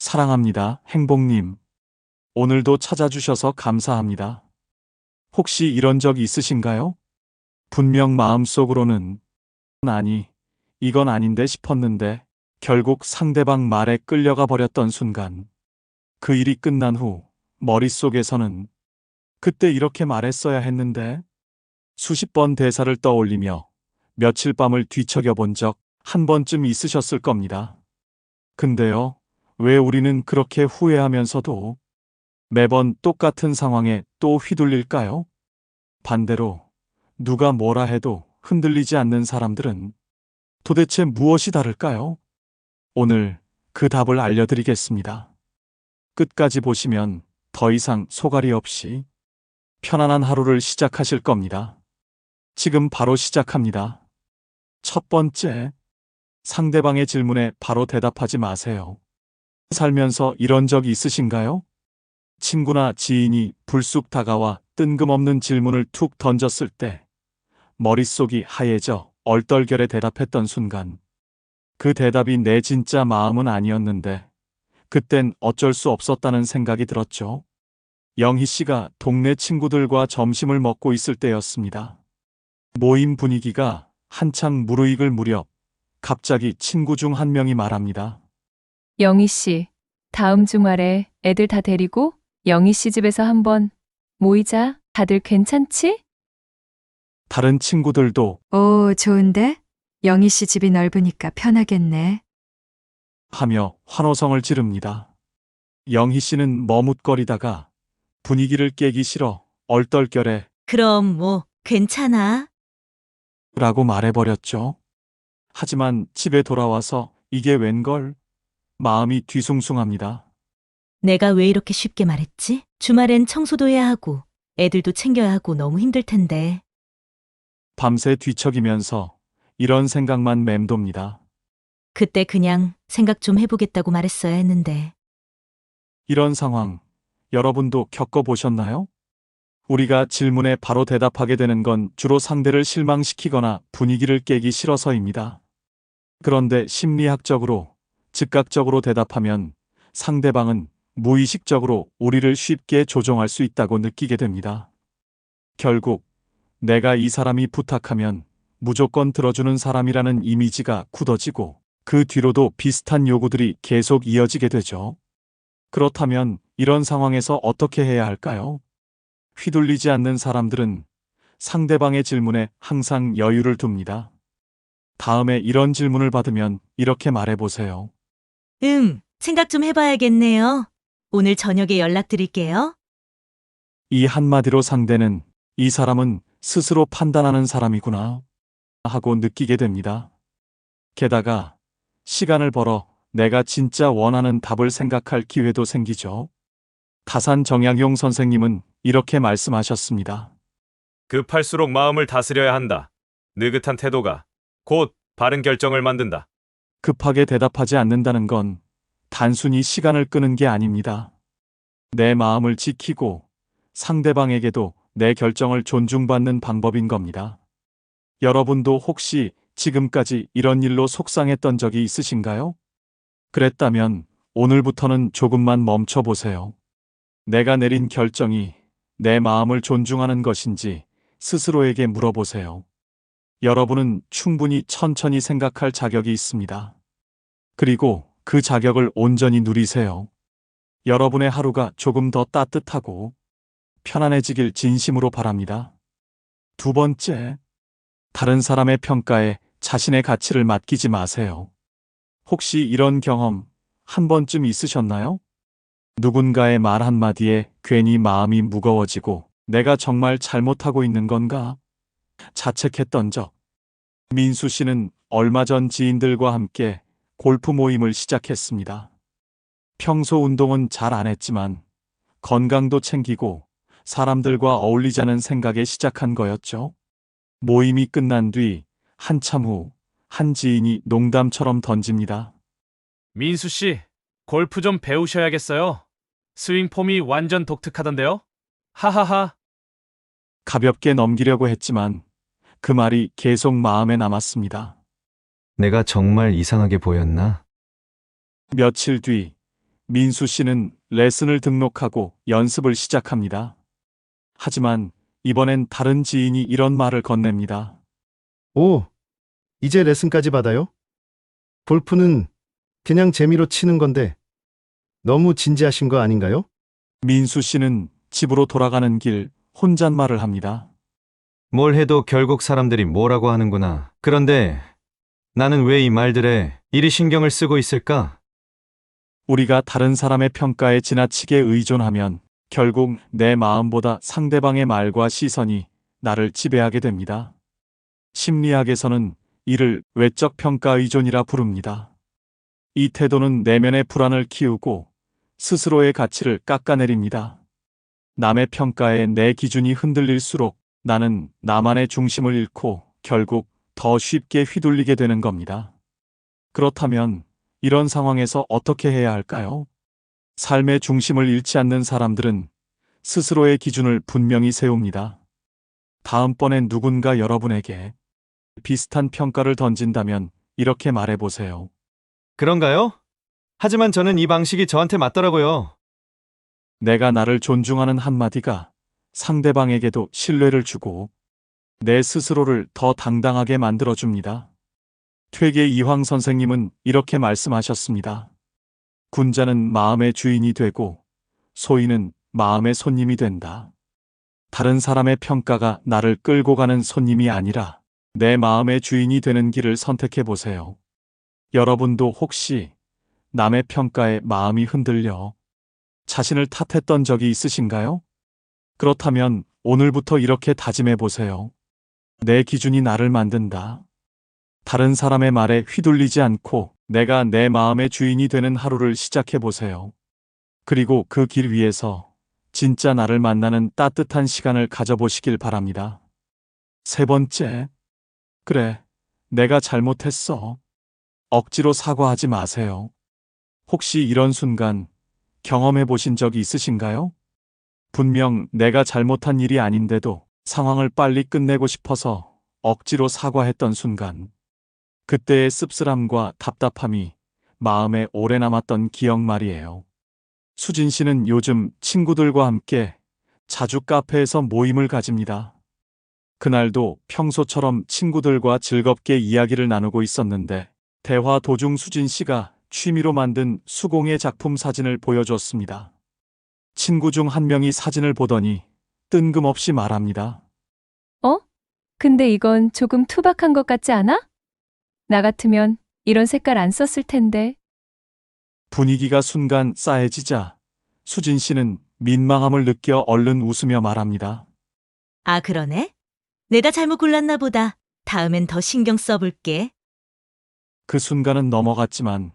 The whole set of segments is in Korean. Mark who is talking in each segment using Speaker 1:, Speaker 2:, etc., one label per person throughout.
Speaker 1: 사랑합니다, 행복님. 오늘도 찾아주셔서 감사합니다. 혹시 이런 적 있으신가요? 분명 마음속으로는 아니, 이건 아닌데 싶었는데 결국 상대방 말에 끌려가 버렸던 순간 그 일이 끝난 후 머릿속에서는 그때 이렇게 말했어야 했는데 수십 번 대사를 떠올리며 며칠 밤을 뒤척여 본 적 한 번쯤 있으셨을 겁니다. 근데요, 왜 우리는 그렇게 후회하면서도 매번 똑같은 상황에 또 휘둘릴까요? 반대로 누가 뭐라 해도 흔들리지 않는 사람들은 도대체 무엇이 다를까요? 오늘 그 답을 알려드리겠습니다. 끝까지 보시면 더 이상 소갈이 없이 편안한 하루를 시작하실 겁니다. 지금 바로 시작합니다. 첫 번째, 상대방의 질문에 바로 대답하지 마세요. 살면서 이런 적 있으신가요? 친구나 지인이 불쑥 다가와 뜬금없는 질문을 툭 던졌을 때 머릿속이 하얘져 얼떨결에 대답했던 순간 그 대답이 내 진짜 마음은 아니었는데 그땐 어쩔 수 없었다는 생각이 들었죠. 영희 씨가 동네 친구들과 점심을 먹고 있을 때였습니다. 모임 분위기가 한창 무르익을 무렵 갑자기 친구 중 한 명이 말합니다.
Speaker 2: 영희 씨, 다음 주말에 애들 다 데리고 영희 씨 집에서 한번 모이자. 다들 괜찮지?
Speaker 1: 다른 친구들도
Speaker 3: 오, 좋은데? 영희 씨 집이 넓으니까 편하겠네.
Speaker 1: 하며 환호성을 지릅니다. 영희 씨는 머뭇거리다가 분위기를 깨기 싫어 얼떨결에
Speaker 4: 그럼 뭐 괜찮아.
Speaker 1: 라고 말해버렸죠. 하지만 집에 돌아와서 이게 웬걸? 마음이 뒤숭숭합니다.
Speaker 4: 내가 왜 이렇게 쉽게 말했지? 주말엔 청소도 해야 하고 애들도 챙겨야 하고 너무 힘들 텐데.
Speaker 1: 밤새 뒤척이면서 이런 생각만 맴돕니다.
Speaker 4: 그때 그냥 생각 좀 해보겠다고 말했어야 했는데.
Speaker 1: 이런 상황, 여러분도 겪어보셨나요? 우리가 질문에 바로 대답하게 되는 건 주로 상대를 실망시키거나 분위기를 깨기 싫어서입니다. 그런데 심리학적으로, 즉각적으로 대답하면 상대방은 무의식적으로 우리를 쉽게 조종할 수 있다고 느끼게 됩니다. 결국, 내가 이 사람이 부탁하면 무조건 들어주는 사람이라는 이미지가 굳어지고 그 뒤로도 비슷한 요구들이 계속 이어지게 되죠. 그렇다면 이런 상황에서 어떻게 해야 할까요? 휘둘리지 않는 사람들은 상대방의 질문에 항상 여유를 둡니다. 다음에 이런 질문을 받으면 이렇게 말해보세요.
Speaker 4: 생각 좀 해봐야겠네요. 오늘 저녁에 연락드릴게요.
Speaker 1: 이 한마디로 상대는 이 사람은 스스로 판단하는 사람이구나 하고 느끼게 됩니다. 게다가 시간을 벌어 내가 진짜 원하는 답을 생각할 기회도 생기죠. 다산 정약용 선생님은 이렇게 말씀하셨습니다.
Speaker 5: 급할수록 마음을 다스려야 한다. 느긋한 태도가 곧 바른 결정을 만든다.
Speaker 1: 급하게 대답하지 않는다는 건 단순히 시간을 끄는 게 아닙니다. 내 마음을 지키고 상대방에게도 내 결정을 존중받는 방법인 겁니다. 여러분도 혹시 지금까지 이런 일로 속상했던 적이 있으신가요? 그랬다면 오늘부터는 조금만 멈춰보세요. 내가 내린 결정이 내 마음을 존중하는 것인지 스스로에게 물어보세요. 여러분은 충분히 천천히 생각할 자격이 있습니다. 그리고 그 자격을 온전히 누리세요. 여러분의 하루가 조금 더 따뜻하고 편안해지길 진심으로 바랍니다. 두 번째, 다른 사람의 평가에 자신의 가치를 맡기지 마세요. 혹시 이런 경험 한 번쯤 있으셨나요? 누군가의 말 한마디에 괜히 마음이 무거워지고 내가 정말 잘못하고 있는 건가? 자책했던 적. 민수 씨는 얼마 전 지인들과 함께 골프 모임을 시작했습니다. 평소 운동은 잘 안 했지만 건강도 챙기고 사람들과 어울리자는 생각에 시작한 거였죠. 모임이 끝난 뒤 한참 후 한 지인이 농담처럼 던집니다.
Speaker 5: 민수 씨, 골프 좀 배우셔야겠어요. 스윙 폼이 완전 독특하던데요? 하하하.
Speaker 1: 가볍게 넘기려고 했지만 그 말이 계속 마음에 남았습니다.
Speaker 6: 내가 정말 이상하게 보였나?
Speaker 1: 며칠 뒤 민수 씨는 레슨을 등록하고 연습을 시작합니다. 하지만 이번엔 다른 지인이 이런 말을 건넵니다.
Speaker 6: 오, 이제 레슨까지 받아요? 골프는 그냥 재미로 치는 건데 너무 진지하신 거 아닌가요?
Speaker 1: 민수 씨는 집으로 돌아가는 길 혼잣말을 합니다.
Speaker 7: 뭘 해도 결국 사람들이 뭐라고 하는구나. 그런데 나는 왜 이 말들에 이리 신경을 쓰고 있을까?
Speaker 1: 우리가 다른 사람의 평가에 지나치게 의존하면 결국 내 마음보다 상대방의 말과 시선이 나를 지배하게 됩니다. 심리학에서는 이를 외적 평가 의존이라 부릅니다. 이 태도는 내면의 불안을 키우고 스스로의 가치를 깎아내립니다. 남의 평가에 내 기준이 흔들릴수록 나는 나만의 중심을 잃고 결국 더 쉽게 휘둘리게 되는 겁니다. 그렇다면 이런 상황에서 어떻게 해야 할까요? 삶의 중심을 잃지 않는 사람들은 스스로의 기준을 분명히 세웁니다. 다음번엔 누군가 여러분에게 비슷한 평가를 던진다면 이렇게 말해보세요.
Speaker 7: 그런가요? 하지만 저는 이 방식이 저한테 맞더라고요.
Speaker 1: 내가 나를 존중하는 한마디가 상대방에게도 신뢰를 주고 내 스스로를 더 당당하게 만들어줍니다. 퇴계 이황 선생님은 이렇게 말씀하셨습니다. 군자는 마음의 주인이 되고 소인은 마음의 손님이 된다. 다른 사람의 평가가 나를 끌고 가는 손님이 아니라 내 마음의 주인이 되는 길을 선택해 보세요. 여러분도 혹시 남의 평가에 마음이 흔들려 자신을 탓했던 적이 있으신가요? 그렇다면 오늘부터 이렇게 다짐해 보세요. 내 기준이 나를 만든다. 다른 사람의 말에 휘둘리지 않고 내가 내 마음의 주인이 되는 하루를 시작해 보세요. 그리고 그 길 위에서 진짜 나를 만나는 따뜻한 시간을 가져보시길 바랍니다. 세 번째, 그래, 내가 잘못했어. 억지로 사과하지 마세요. 혹시 이런 순간 경험해 보신 적이 있으신가요? 분명 내가 잘못한 일이 아닌데도 상황을 빨리 끝내고 싶어서 억지로 사과했던 순간. 그때의 씁쓸함과 답답함이 마음에 오래 남았던 기억 말이에요. 수진 씨는 요즘 친구들과 함께 자주 카페에서 모임을 가집니다. 그날도 평소처럼 친구들과 즐겁게 이야기를 나누고 있었는데 대화 도중 수진 씨가 취미로 만든 수공예 작품 사진을 보여줬습니다. 친구 중 한 명이 사진을 보더니 뜬금없이 말합니다.
Speaker 2: 근데 이건 조금 투박한 것 같지 않아? 나 같으면 이런 색깔 안 썼을 텐데.
Speaker 1: 분위기가 순간 싸해지자 수진 씨는 민망함을 느껴 얼른 웃으며 말합니다.
Speaker 4: 아, 그러네? 내가 잘못 골랐나 보다. 다음엔 더 신경 써볼게.
Speaker 1: 그 순간은 넘어갔지만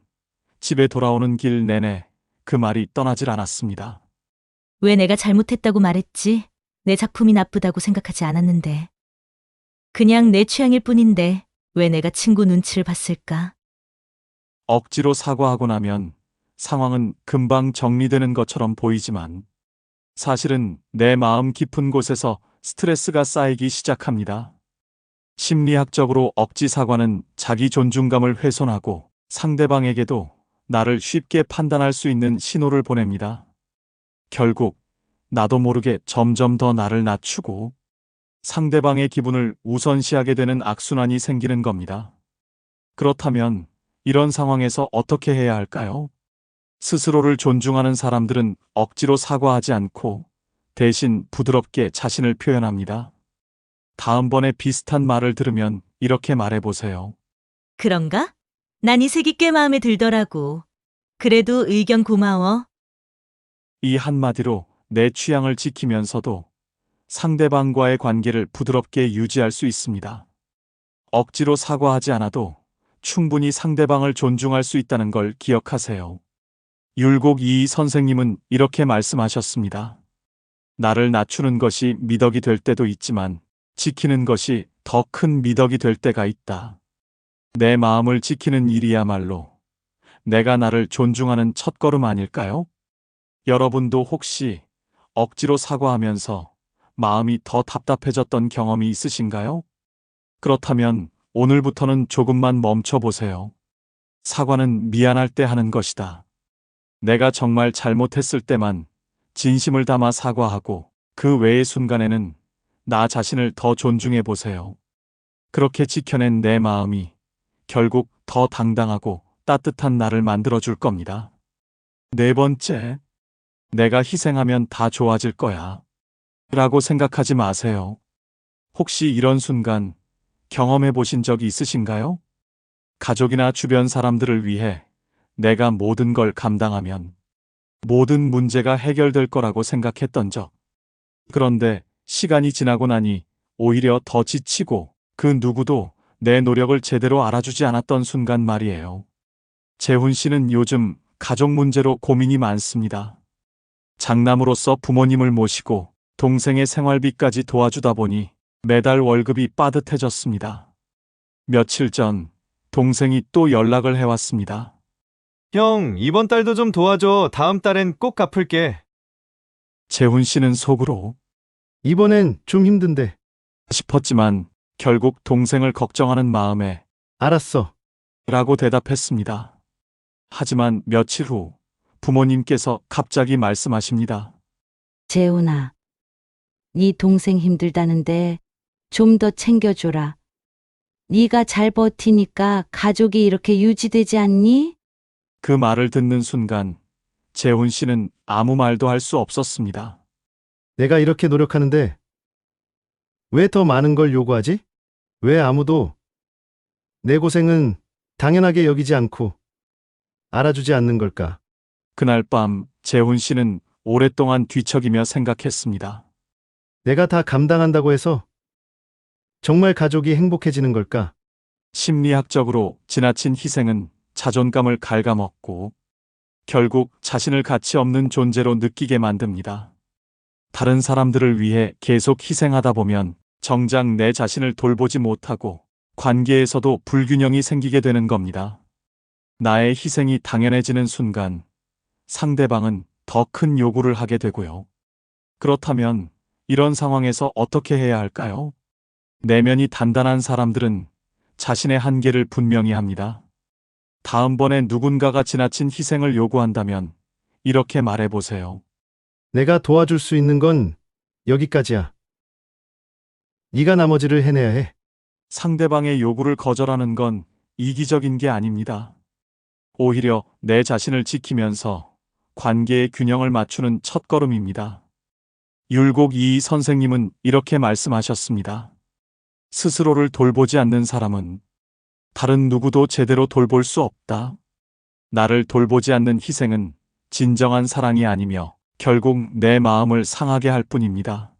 Speaker 1: 집에 돌아오는 길 내내 그 말이 떠나질 않았습니다.
Speaker 4: 왜 내가 잘못했다고 말했지? 내 작품이 나쁘다고 생각하지 않았는데. 그냥 내 취향일 뿐인데 왜 내가 친구 눈치를 봤을까?
Speaker 1: 억지로 사과하고 나면 상황은 금방 정리되는 것처럼 보이지만 사실은 내 마음 깊은 곳에서 스트레스가 쌓이기 시작합니다. 심리학적으로 억지 사과는 자기 존중감을 훼손하고 상대방에게도 나를 쉽게 판단할 수 있는 신호를 보냅니다. 결국 나도 모르게 점점 더 나를 낮추고 상대방의 기분을 우선시하게 되는 악순환이 생기는 겁니다. 그렇다면 이런 상황에서 어떻게 해야 할까요? 스스로를 존중하는 사람들은 억지로 사과하지 않고 대신 부드럽게 자신을 표현합니다. 다음번에 비슷한 말을 들으면 이렇게 말해보세요.
Speaker 4: 그런가? 난 이 색이 꽤 마음에 들더라고. 그래도 의견 고마워.
Speaker 1: 이 한마디로 내 취향을 지키면서도 상대방과의 관계를 부드럽게 유지할 수 있습니다. 억지로 사과하지 않아도 충분히 상대방을 존중할 수 있다는 걸 기억하세요. 율곡 이이 선생님은 이렇게 말씀하셨습니다. 나를 낮추는 것이 미덕이 될 때도 있지만 지키는 것이 더 큰 미덕이 될 때가 있다. 내 마음을 지키는 일이야말로 내가 나를 존중하는 첫걸음 아닐까요? 여러분도 혹시 억지로 사과하면서 마음이 더 답답해졌던 경험이 있으신가요? 그렇다면 오늘부터는 조금만 멈춰 보세요. 사과는 미안할 때 하는 것이다. 내가 정말 잘못했을 때만 진심을 담아 사과하고 그 외의 순간에는 나 자신을 더 존중해 보세요. 그렇게 지켜낸 내 마음이 결국 더 당당하고 따뜻한 나를 만들어 줄 겁니다. 네 번째, 내가 희생하면 다 좋아질 거야. 라고 생각하지 마세요. 혹시 이런 순간 경험해 보신 적이 있으신가요? 가족이나 주변 사람들을 위해 내가 모든 걸 감당하면 모든 문제가 해결될 거라고 생각했던 적. 그런데 시간이 지나고 나니 오히려 더 지치고 그 누구도 내 노력을 제대로 알아주지 않았던 순간 말이에요. 재훈 씨는 요즘 가족 문제로 고민이 많습니다. 장남으로서 부모님을 모시고 동생의 생활비까지 도와주다 보니 매달 월급이 빠듯해졌습니다. 며칠 전 동생이 또 연락을 해왔습니다.
Speaker 7: 형, 이번 달도 좀 도와줘. 다음 달엔 꼭 갚을게.
Speaker 1: 재훈 씨는 속으로
Speaker 6: 이번엔 좀 힘든데.
Speaker 1: 싶었지만 결국 동생을 걱정하는 마음에
Speaker 6: 알았어.
Speaker 1: 라고 대답했습니다. 하지만 며칠 후 부모님께서 갑자기 말씀하십니다.
Speaker 8: 재훈아, 네 동생 힘들다는데 좀 더 챙겨줘라. 네가 잘 버티니까 가족이 이렇게 유지되지 않니?
Speaker 1: 그 말을 듣는 순간 재훈 씨는 아무 말도 할 수 없었습니다.
Speaker 6: 내가 이렇게 노력하는데 왜 더 많은 걸 요구하지? 왜 아무도 내 고생은 당연하게 여기지 않고 알아주지 않는 걸까?
Speaker 1: 그날 밤 재훈 씨는 오랫동안 뒤척이며 생각했습니다.
Speaker 6: 내가 다 감당한다고 해서 정말 가족이 행복해지는 걸까?
Speaker 1: 심리학적으로 지나친 희생은 자존감을 갉아먹고 결국 자신을 가치 없는 존재로 느끼게 만듭니다. 다른 사람들을 위해 계속 희생하다 보면 정작 내 자신을 돌보지 못하고 관계에서도 불균형이 생기게 되는 겁니다. 나의 희생이 당연해지는 순간 상대방은 더 큰 요구를 하게 되고요. 그렇다면 이런 상황에서 어떻게 해야 할까요? 내면이 단단한 사람들은 자신의 한계를 분명히 합니다. 다음번에 누군가가 지나친 희생을 요구한다면 이렇게 말해보세요.
Speaker 6: 내가 도와줄 수 있는 건 여기까지야. 네가 나머지를 해내야 해.
Speaker 1: 상대방의 요구를 거절하는 건 이기적인 게 아닙니다. 오히려 내 자신을 지키면서 관계의 균형을 맞추는 첫걸음입니다. 율곡 이이 선생님은 이렇게 말씀하셨습니다. 스스로를 돌보지 않는 사람은 다른 누구도 제대로 돌볼 수 없다. 나를 돌보지 않는 희생은 진정한 사랑이 아니며 결국 내 마음을 상하게 할 뿐입니다.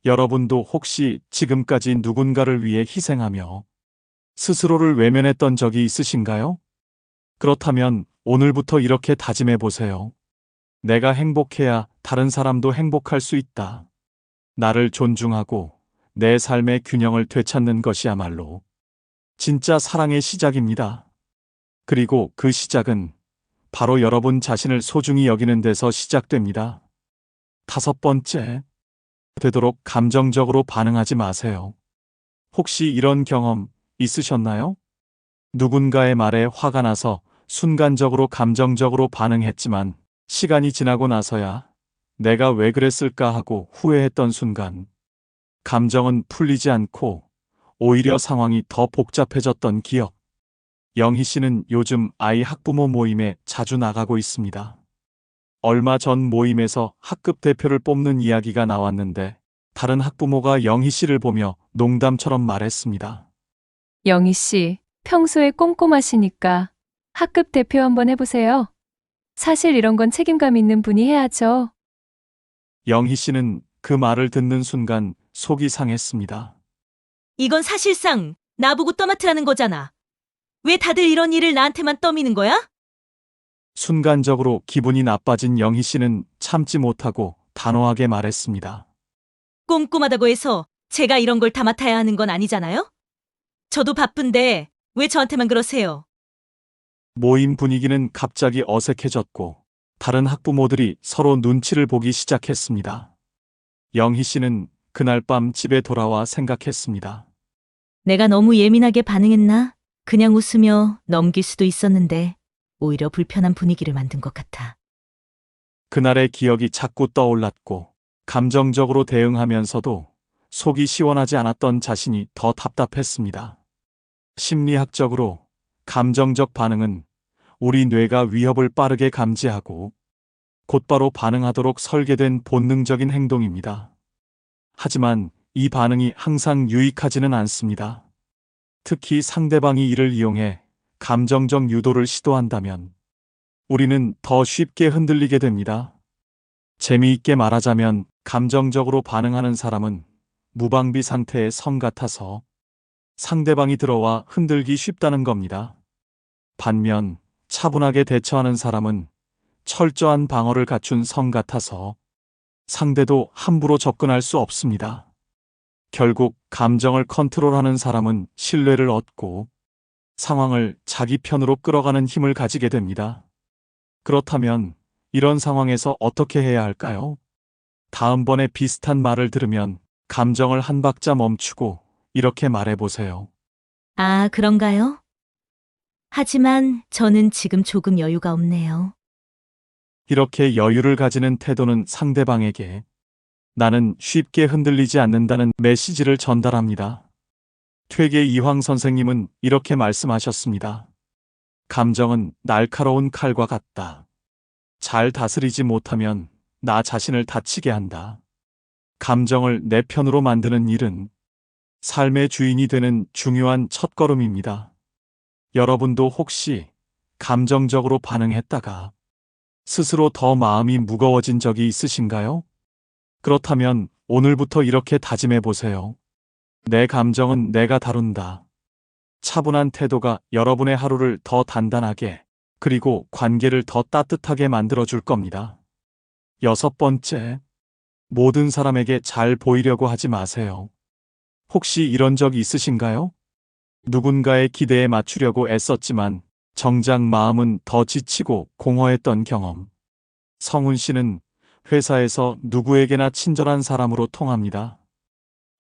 Speaker 1: 여러분도 혹시 지금까지 누군가를 위해 희생하며 스스로를 외면했던 적이 있으신가요? 그렇다면 오늘부터 이렇게 다짐해 보세요. 내가 행복해야 다른 사람도 행복할 수 있다. 나를 존중하고 내 삶의 균형을 되찾는 것이야말로 진짜 사랑의 시작입니다. 그리고 그 시작은 바로 여러분 자신을 소중히 여기는 데서 시작됩니다. 다섯 번째, 되도록 감정적으로 반응하지 마세요. 혹시 이런 경험 있으셨나요? 누군가의 말에 화가 나서 순간적으로 감정적으로 반응했지만 시간이 지나고 나서야 내가 왜 그랬을까 하고 후회했던 순간 감정은 풀리지 않고 오히려 상황이 더 복잡해졌던 기억. 영희 씨는 요즘 아이 학부모 모임에 자주 나가고 있습니다. 얼마 전 모임에서 학급 대표를 뽑는 이야기가 나왔는데 다른 학부모가 영희 씨를 보며 농담처럼 말했습니다.
Speaker 2: 영희 씨, 평소에 꼼꼼하시니까 학급 대표 한번 해보세요. 사실 이런 건 책임감 있는 분이 해야죠.
Speaker 1: 영희 씨는 그 말을 듣는 순간 속이 상했습니다.
Speaker 4: 이건 사실상 나보고 떠맡으라는 거잖아. 왜 다들 이런 일을 나한테만 떠미는 거야?
Speaker 1: 순간적으로 기분이 나빠진 영희 씨는 참지 못하고 단호하게 말했습니다.
Speaker 4: 꼼꼼하다고 해서 제가 이런 걸 다 맡아야 하는 건 아니잖아요? 저도 바쁜데 왜 저한테만 그러세요?
Speaker 1: 모임 분위기는 갑자기 어색해졌고 다른 학부모들이 서로 눈치를 보기 시작했습니다. 영희 씨는 그날 밤 집에 돌아와 생각했습니다.
Speaker 4: 내가 너무 예민하게 반응했나? 그냥 웃으며 넘길 수도 있었는데 오히려 불편한 분위기를 만든 것 같아.
Speaker 1: 그날의 기억이 자꾸 떠올랐고 감정적으로 대응하면서도 속이 시원하지 않았던 자신이 더 답답했습니다. 심리학적으로 감정적 반응은 우리 뇌가 위협을 빠르게 감지하고 곧바로 반응하도록 설계된 본능적인 행동입니다. 하지만 이 반응이 항상 유익하지는 않습니다. 특히 상대방이 이를 이용해 감정적 유도를 시도한다면 우리는 더 쉽게 흔들리게 됩니다. 재미있게 말하자면 감정적으로 반응하는 사람은 무방비 상태의 성 같아서 상대방이 들어와 흔들기 쉽다는 겁니다. 반면 차분하게 대처하는 사람은 철저한 방어를 갖춘 성 같아서 상대도 함부로 접근할 수 없습니다. 결국 감정을 컨트롤하는 사람은 신뢰를 얻고 상황을 자기 편으로 끌어가는 힘을 가지게 됩니다. 그렇다면 이런 상황에서 어떻게 해야 할까요? 다음번에 비슷한 말을 들으면 감정을 한 박자 멈추고 이렇게 말해보세요.
Speaker 4: 아, 그런가요? 하지만 저는 지금 조금 여유가 없네요.
Speaker 1: 이렇게 여유를 가지는 태도는 상대방에게 나는 쉽게 흔들리지 않는다는 메시지를 전달합니다. 퇴계 이황 선생님은 이렇게 말씀하셨습니다. 감정은 날카로운 칼과 같다. 잘 다스리지 못하면 나 자신을 다치게 한다. 감정을 내 편으로 만드는 일은 삶의 주인이 되는 중요한 첫걸음입니다. 여러분도 혹시 감정적으로 반응했다가 스스로 더 마음이 무거워진 적이 있으신가요? 그렇다면 오늘부터 이렇게 다짐해 보세요. 내 감정은 내가 다룬다. 차분한 태도가 여러분의 하루를 더 단단하게 그리고 관계를 더 따뜻하게 만들어줄 겁니다. 6번째, 모든 사람에게 잘 보이려고 하지 마세요. 혹시 이런 적 있으신가요? 누군가의 기대에 맞추려고 애썼지만 정작 마음은 더 지치고 공허했던 경험. 성훈 씨는 회사에서 누구에게나 친절한 사람으로 통합니다.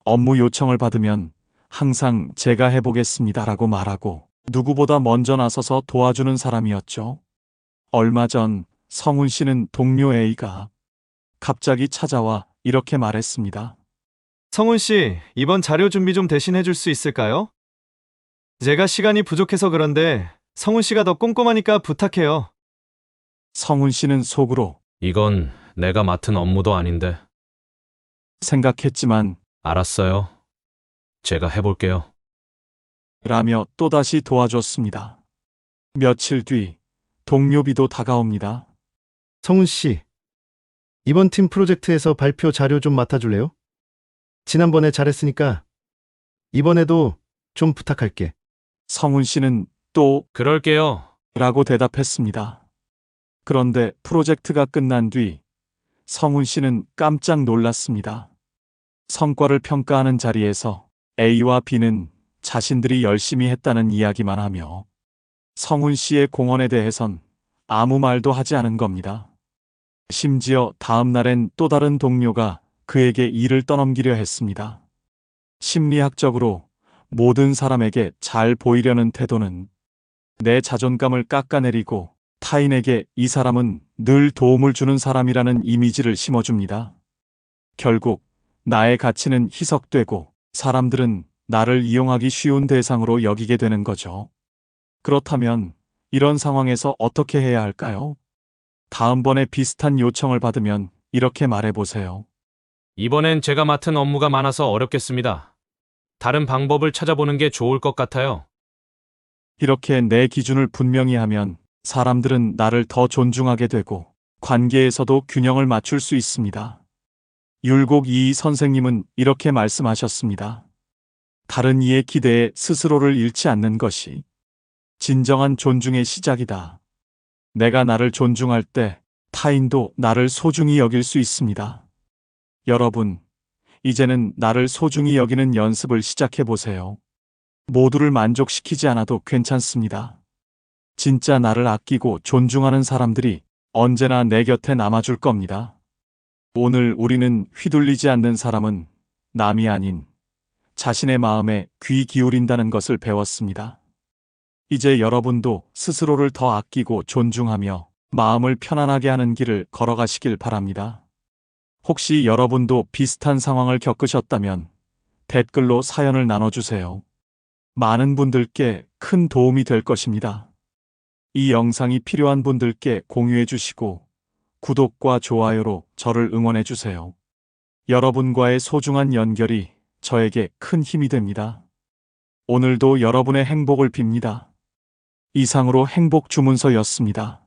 Speaker 1: 업무 요청을 받으면 항상 제가 해보겠습니다라고 말하고 누구보다 먼저 나서서 도와주는 사람이었죠. 얼마 전 성훈 씨는 동료 A가 갑자기 찾아와 이렇게 말했습니다.
Speaker 7: 성훈 씨, 이번 자료 준비 좀 대신 해줄 수 있을까요? 제가 시간이 부족해서 그런데 성훈 씨가 더 꼼꼼하니까 부탁해요.
Speaker 1: 성훈 씨는 속으로
Speaker 5: 이건 내가 맡은 업무도 아닌데.
Speaker 1: 생각했지만
Speaker 5: 알았어요. 제가 해볼게요.
Speaker 1: 라며 또다시 도와줬습니다. 며칠 뒤 동료 B도 다가옵니다.
Speaker 6: 성훈 씨, 이번 팀 프로젝트에서 발표 자료 좀 맡아줄래요? 지난번에 잘했으니까 이번에도 좀 부탁할게.
Speaker 1: 성훈 씨는 또
Speaker 5: 그럴게요.
Speaker 1: 라고 대답했습니다. 그런데 프로젝트가 끝난 뒤 성훈 씨는 깜짝 놀랐습니다. 성과를 평가하는 자리에서 A와 B는 자신들이 열심히 했다는 이야기만 하며 성훈 씨의 공헌에 대해선 아무 말도 하지 않은 겁니다. 심지어 다음 날엔 또 다른 동료가 그에게 일을 떠넘기려 했습니다. 심리학적으로 모든 사람에게 잘 보이려는 태도는 내 자존감을 깎아내리고 타인에게 이 사람은 늘 도움을 주는 사람이라는 이미지를 심어줍니다. 결국 나의 가치는 희석되고 사람들은 나를 이용하기 쉬운 대상으로 여기게 되는 거죠. 그렇다면 이런 상황에서 어떻게 해야 할까요? 다음번에 비슷한 요청을 받으면 이렇게 말해보세요.
Speaker 5: 이번엔 제가 맡은 업무가 많아서 어렵겠습니다. 다른 방법을 찾아보는 게 좋을 것 같아요.
Speaker 1: 이렇게 내 기준을 분명히 하면 사람들은 나를 더 존중하게 되고 관계에서도 균형을 맞출 수 있습니다. 율곡 이이 선생님은 이렇게 말씀하셨습니다. 다른 이의 기대에 스스로를 잃지 않는 것이 진정한 존중의 시작이다. 내가 나를 존중할 때 타인도 나를 소중히 여길 수 있습니다. 여러분, 이제는 나를 소중히 여기는 연습을 시작해 보세요. 모두를 만족시키지 않아도 괜찮습니다. 진짜 나를 아끼고 존중하는 사람들이 언제나 내 곁에 남아줄 겁니다. 오늘 우리는 휘둘리지 않는 사람은 남이 아닌 자신의 마음에 귀 기울인다는 것을 배웠습니다. 이제 여러분도 스스로를 더 아끼고 존중하며 마음을 편안하게 하는 길을 걸어가시길 바랍니다. 혹시 여러분도 비슷한 상황을 겪으셨다면 댓글로 사연을 나눠주세요. 많은 분들께 큰 도움이 될 것입니다. 이 영상이 필요한 분들께 공유해 주시고 구독과 좋아요로 저를 응원해 주세요. 여러분과의 소중한 연결이 저에게 큰 힘이 됩니다. 오늘도 여러분의 행복을 빕니다. 이상으로 행복 주문서였습니다.